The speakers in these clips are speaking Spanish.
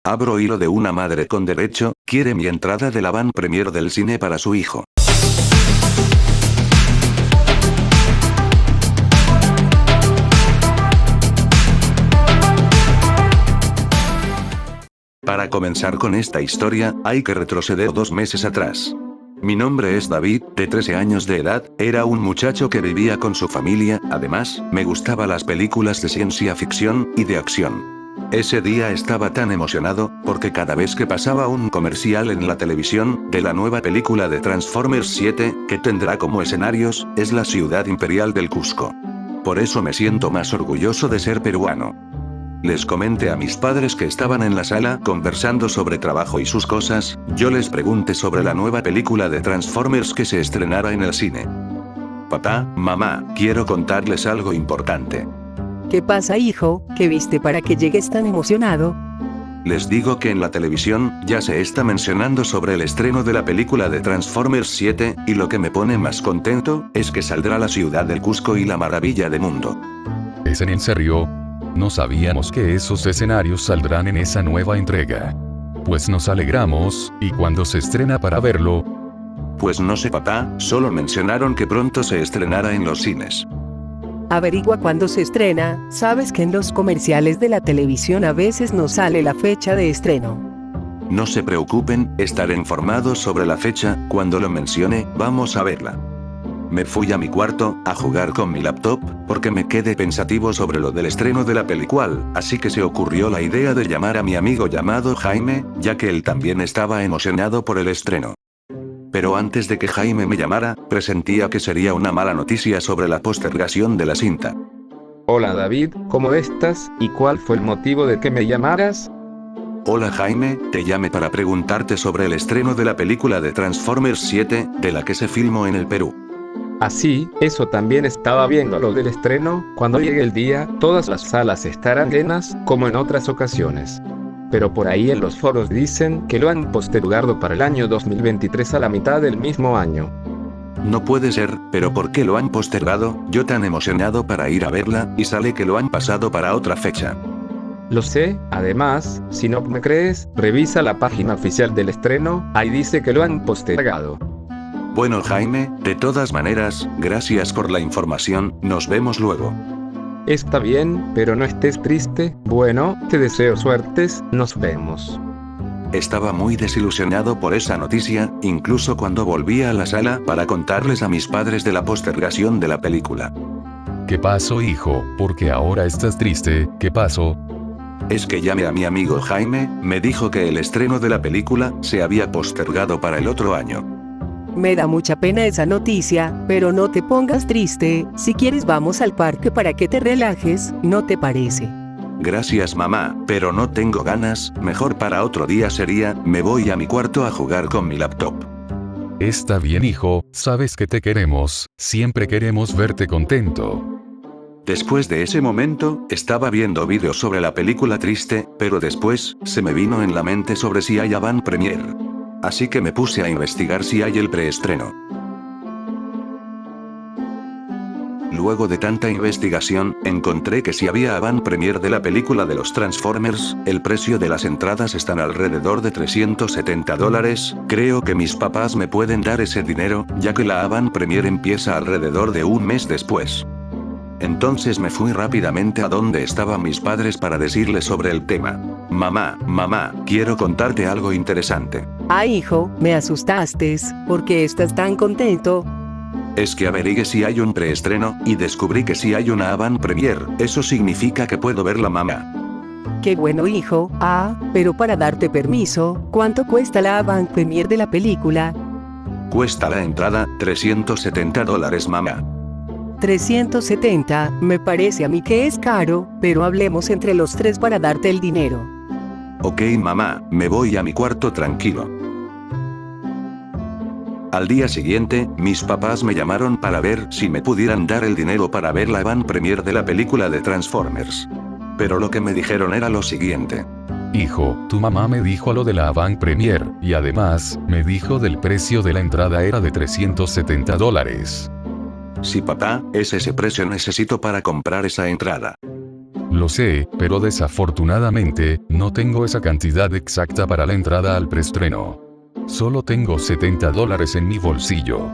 Abro hilo de una madre con derecho, quiere mi entrada de la van premier del cine para su hijo. Para comenzar con esta historia, hay que retroceder 2 meses atrás. Mi nombre es David, de 13 años de edad, era un muchacho que vivía con su familia, además, me gustaban las películas de ciencia ficción y de acción. Ese día estaba tan emocionado, porque cada vez que pasaba un comercial en la televisión, de la nueva película de Transformers 7, que tendrá como escenarios, es la ciudad imperial del Cusco. Por eso me siento más orgulloso de ser peruano. Les comenté a mis padres que estaban en la sala conversando sobre trabajo y sus cosas, yo les pregunté sobre la nueva película de Transformers que se estrenara en el cine. Papá, mamá, quiero contarles algo importante. ¿Qué pasa, hijo? ¿Qué viste para que llegues tan emocionado? Les digo que en la televisión ya se está mencionando sobre el estreno de la película de Transformers 7, y lo que me pone más contento, es que saldrá la ciudad del Cusco y la maravilla de mundo. ¿Es en serio? No sabíamos que esos escenarios saldrán en esa nueva entrega. Pues nos alegramos, ¿y cuándo se estrena para verlo? Pues no sé, papá, solo mencionaron que pronto se estrenará en los cines. Averigua cuándo se estrena, sabes que en los comerciales de la televisión a veces no sale la fecha de estreno. No se preocupen, estaré informado sobre la fecha, cuando lo mencione, vamos a verla. Me fui a mi cuarto, a jugar con mi laptop, porque me quedé pensativo sobre lo del estreno de la película, así que se ocurrió la idea de llamar a mi amigo llamado Jaime, ya que él también estaba emocionado por el estreno. Pero antes de que Jaime me llamara, presentía que sería una mala noticia sobre la postergación de la cinta. Hola David, ¿cómo estás? ¿Y cuál fue el motivo de que me llamaras? Hola Jaime, te llamé para preguntarte sobre el estreno de la película de Transformers 7, de la que se filmó en el Perú. Así, eso también estaba viendo lo del estreno, cuando llegue el día, todas las salas estarán llenas, como en otras ocasiones. Pero por ahí en los foros dicen que lo han postergado para el año 2023 a la mitad del mismo año. No puede ser, pero ¿por qué lo han postergado? Yo tan emocionado para ir a verla, y sale que lo han pasado para otra fecha. Lo sé, además, si no me crees, revisa la página oficial del estreno, ahí dice que lo han postergado. Bueno Jaime, de todas maneras, gracias por la información, nos vemos luego. Está bien, pero no estés triste, bueno, te deseo suertes, nos vemos. Estaba muy desilusionado por esa noticia, incluso cuando volví a la sala para contarles a mis padres de la postergación de la película. ¿Qué pasó, hijo? ¿Por qué ahora estás triste? ¿Qué pasó? Es que llamé a mi amigo Jaime, me dijo que el estreno de la película se había postergado para el otro año. Me da mucha pena esa noticia, pero no te pongas triste, si quieres vamos al parque para que te relajes, ¿no te parece? Gracias mamá, pero no tengo ganas, mejor para otro día sería, me voy a mi cuarto a jugar con mi laptop. Está bien, hijo, sabes que te queremos, siempre queremos verte contento. Después de ese momento, estaba viendo vídeos sobre la película triste, pero después, se me vino en la mente sobre si hay avant premier. Así que me puse a investigar si hay el preestreno. Luego de tanta investigación, encontré que si había avant premier de la película de los Transformers, el precio de las entradas están alrededor de $370, creo que mis papás me pueden dar ese dinero, ya que la avant premier empieza alrededor de un mes después. Entonces me fui rápidamente a donde estaban mis padres para decirles sobre el tema. Mamá, quiero contarte algo interesante. Ay hijo, me asustaste, ¿por qué estás tan contento? Es que averigué si hay un preestreno, y descubrí que si hay una avant premier, eso significa que puedo verla mamá. Qué bueno hijo, pero para darte permiso, ¿cuánto cuesta la avant premier de la película? Cuesta la entrada, $370 mamá. 370, me parece a mí que es caro, pero hablemos entre los tres para darte el dinero. Ok mamá, me voy a mi cuarto tranquilo. Al día siguiente, mis papás me llamaron para ver si me pudieran dar el dinero para ver la avant premier de la película de Transformers. Pero lo que me dijeron era lo siguiente. Hijo, tu mamá me dijo lo de la avant premier, y además, me dijo del precio de la entrada era de $370. Sí papá, es ese precio necesito para comprar esa entrada. Lo sé, pero desafortunadamente, no tengo esa cantidad exacta para la entrada al preestreno. Solo tengo $70 en mi bolsillo.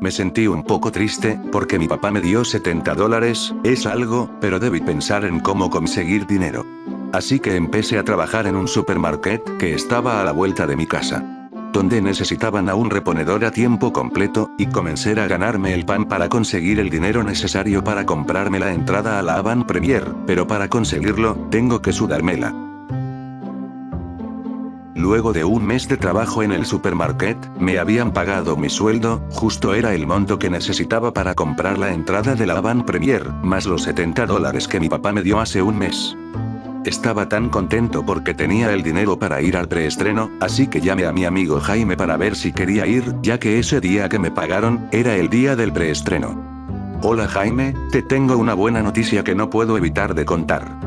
Me sentí un poco triste, porque mi papá me dio $70, es algo, pero debí pensar en cómo conseguir dinero. Así que empecé a trabajar en un supermarket que estaba a la vuelta de mi casa, donde necesitaban a un reponedor a tiempo completo, y comencé a ganarme el pan para conseguir el dinero necesario para comprarme la entrada a la Avant Premiere, pero para conseguirlo, tengo que sudármela. Luego de un mes de trabajo en el supermarket, me habían pagado mi sueldo, justo era el monto que necesitaba para comprar la entrada de la Avant Premiere, más los $70 que mi papá me dio hace un mes. Estaba tan contento porque tenía el dinero para ir al preestreno, así que llamé a mi amigo Jaime para ver si quería ir, ya que ese día que me pagaron, era el día del preestreno. Hola Jaime, te tengo una buena noticia que no puedo evitar de contar.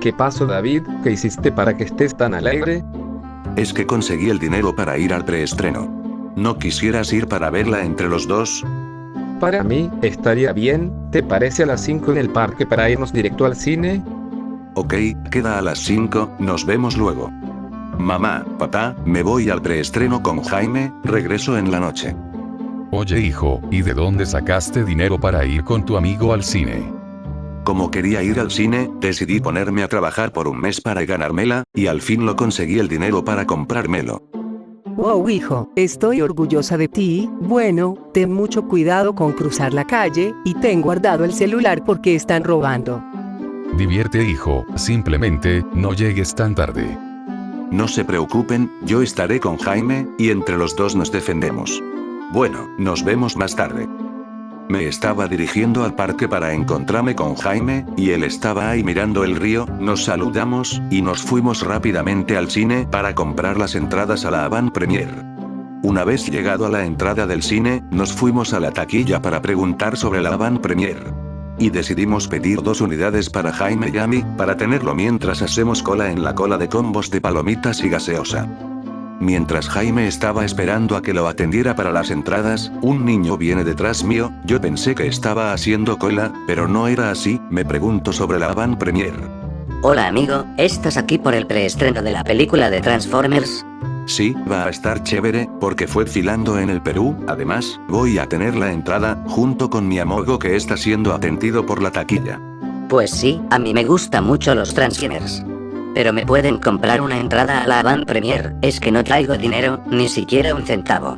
¿Qué pasó, David? ¿Qué hiciste para que estés tan alegre? Es que conseguí el dinero para ir al preestreno. ¿No quisieras ir para verla entre los dos? Para mí, estaría bien. ¿Te parece a las 5 en el parque para irnos directo al cine? Ok, queda a las 5, nos vemos luego. Mamá, papá, me voy al preestreno con Jaime, regreso en la noche. Oye hijo, ¿y de dónde sacaste dinero para ir con tu amigo al cine? Como quería ir al cine, decidí ponerme a trabajar por un mes para ganármela, y al fin lo conseguí el dinero para comprármelo. Wow, hijo, estoy orgullosa de ti. Bueno, ten mucho cuidado con cruzar la calle, y ten guardado el celular porque están robando. Divierte hijo, simplemente, no llegues tan tarde. No se preocupen, yo estaré con Jaime, y entre los dos nos defendemos. Bueno, nos vemos más tarde. Me estaba dirigiendo al parque para encontrarme con Jaime, y él estaba ahí mirando el río, nos saludamos, y nos fuimos rápidamente al cine para comprar las entradas a la Avant Premiere. Una vez llegado a la entrada del cine, nos fuimos a la taquilla para preguntar sobre la Avant Premiere. Y decidimos pedir 2 unidades para Jaime y a mí, para tenerlo mientras hacemos cola en la cola de combos de palomitas y gaseosa. Mientras Jaime estaba esperando a que lo atendiera para las entradas, un niño viene detrás mío, yo pensé que estaba haciendo cola, pero no era así, me pregunto sobre la Avant Premiere. Hola amigo, ¿estás aquí por el preestreno de la película de Transformers? Sí, va a estar chévere, porque fue filando en el Perú, además, voy a tener la entrada, junto con mi amigo que está siendo atendido por la taquilla. Pues sí, a mí me gustan mucho los Transformers. Pero me pueden comprar una entrada a la Avant Premiere, es que no traigo dinero, ni siquiera un centavo.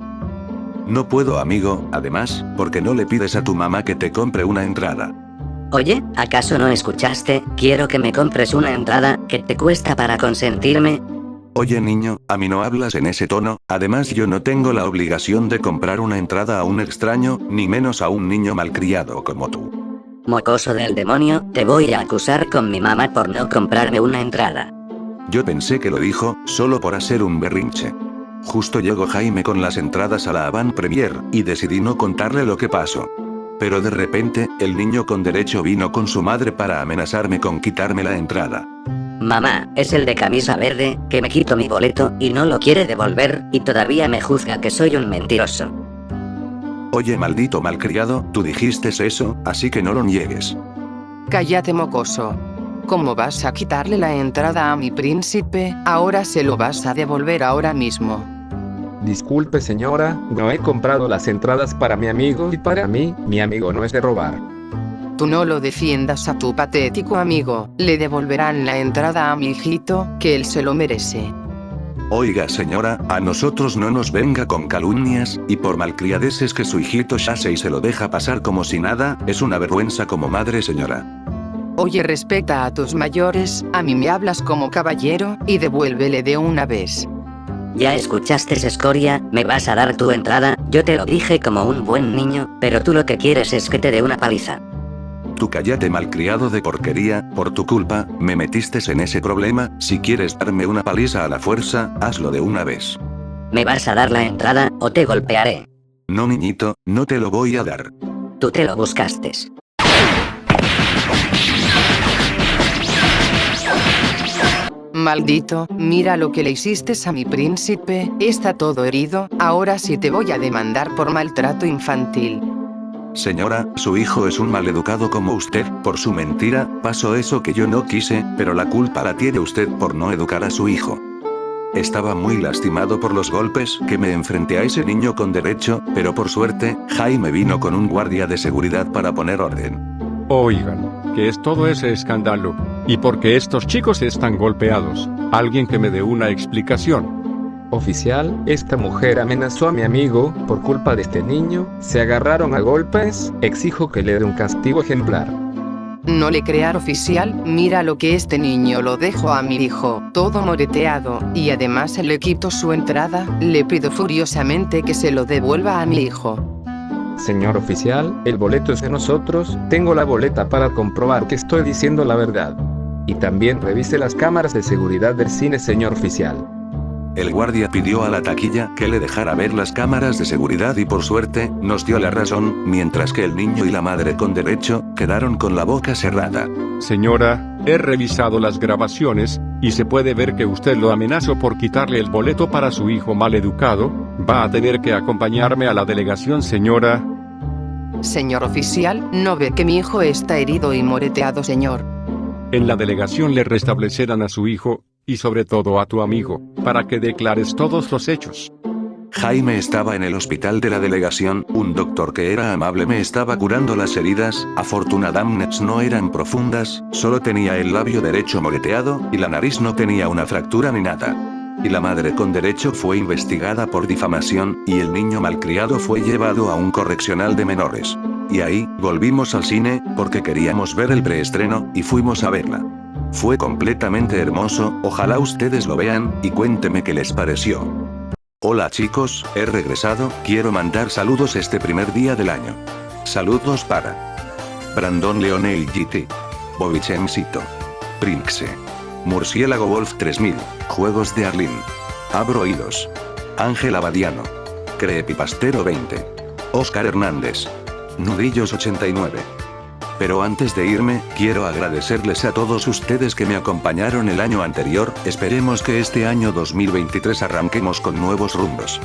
No puedo amigo, además, porque no le pides a tu mamá que te compre una entrada. Oye, ¿acaso no escuchaste? Quiero que me compres una entrada, ¿qué te cuesta para consentirme? Oye niño, a mí no hablas en ese tono, además yo no tengo la obligación de comprar una entrada a un extraño, ni menos a un niño malcriado como tú. Mocoso del demonio, te voy a acusar con mi mamá por no comprarme una entrada. Yo pensé que lo dijo, solo por hacer un berrinche. Justo llegó Jaime con las entradas a la Avant Premiere, y decidí no contarle lo que pasó. Pero de repente, el niño con derecho vino con su madre para amenazarme con quitarme la entrada. Mamá, es el de camisa verde, que me quito mi boleto, y no lo quiere devolver, y todavía me juzga que soy un mentiroso. Oye maldito malcriado, tú dijiste eso, así que no lo niegues. Cállate mocoso. ¿Cómo vas a quitarle la entrada a mi príncipe? Ahora se lo vas a devolver ahora mismo. Disculpe señora, no he comprado las entradas para mi amigo y para mí, mi amigo no es de robar. Tú no lo defiendas a tu patético amigo, le devolverán la entrada a mi hijito, que él se lo merece. Oiga señora, a nosotros no nos venga con calumnias, y por malcriadeces que su hijito yace y se lo deja pasar como si nada, es una vergüenza como madre señora. Oye, respeta a tus mayores, a mí me hablas como caballero, y devuélvele de una vez. Ya escuchaste, escoria, me vas a dar tu entrada, yo te lo dije como un buen niño, pero tú lo que quieres es que te dé una paliza. Tú cállate malcriado de porquería, por tu culpa, me metiste en ese problema, si quieres darme una paliza a la fuerza, hazlo de una vez. ¿Me vas a dar la entrada, o te golpearé? No niñito, no te lo voy a dar. Tú te lo buscaste. Maldito, mira lo que le hiciste a mi príncipe, está todo herido, ahora sí te voy a demandar por maltrato infantil. Señora, su hijo es un maleducado como usted, por su mentira, pasó eso que yo no quise, pero la culpa la tiene usted por no educar a su hijo. Estaba muy lastimado por los golpes que me enfrenté a ese niño con derecho, pero por suerte, Jaime vino con un guardia de seguridad para poner orden. Oigan, ¿qué es todo ese escándalo? ¿Y por qué estos chicos están golpeados? Alguien que me dé una explicación. Oficial, esta mujer amenazó a mi amigo, por culpa de este niño, se agarraron a golpes, exijo que le dé un castigo ejemplar. No le crear, oficial, mira lo que este niño lo dejó a mi hijo, todo moreteado, y además le quito su entrada, le pido furiosamente que se lo devuelva a mi hijo. Señor oficial, el boleto es de nosotros, tengo la boleta para comprobar que estoy diciendo la verdad. Y también revise las cámaras de seguridad del cine, señor oficial. El guardia pidió a la taquilla que le dejara ver las cámaras de seguridad y por suerte, nos dio la razón, mientras que el niño y la madre con derecho, quedaron con la boca cerrada. Señora, he revisado las grabaciones, y se puede ver que usted lo amenazó por quitarle el boleto para su hijo maleducado. Va a tener que acompañarme a la delegación, señora. Señor oficial, ¿no ve que mi hijo está herido y moreteado, señor? En la delegación le restablecerán a su hijo, y sobre todo a tu amigo, para que declares todos los hechos. Jaime estaba en el hospital de la delegación, un doctor que era amable me estaba curando las heridas, afortunadamente no eran profundas, solo tenía el labio derecho moreteado, y la nariz no tenía una fractura ni nada. Y la madre con derecho fue investigada por difamación, y el niño malcriado fue llevado a un correccional de menores. Y ahí, volvimos al cine, porque queríamos ver el preestreno, y fuimos a verla. Fue completamente hermoso, ojalá ustedes lo vean, y cuénteme qué les pareció. Hola chicos, he regresado, quiero mandar saludos este primer día del año. Saludos para Brandon Leonel GT, Bovichencito, Prinxe, Murciélago Wolf 3000, Juegos de Arlín, Abro Oídos, Ángel Abadiano, Creepypastero 20, Oscar Hernández, Nudillos 89. Pero antes de irme, quiero agradecerles a todos ustedes que me acompañaron el año anterior, esperemos que este año 2023 arranquemos con nuevos rumbos.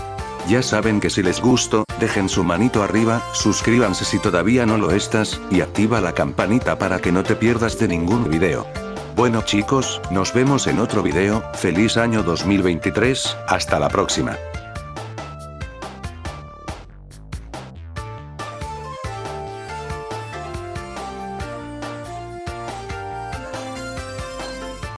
Ya saben que si les gustó, dejen su manito arriba, suscríbanse si todavía no lo estás, y activa la campanita para que no te pierdas de ningún video. Bueno chicos, nos vemos en otro video, feliz año 2023, hasta la próxima.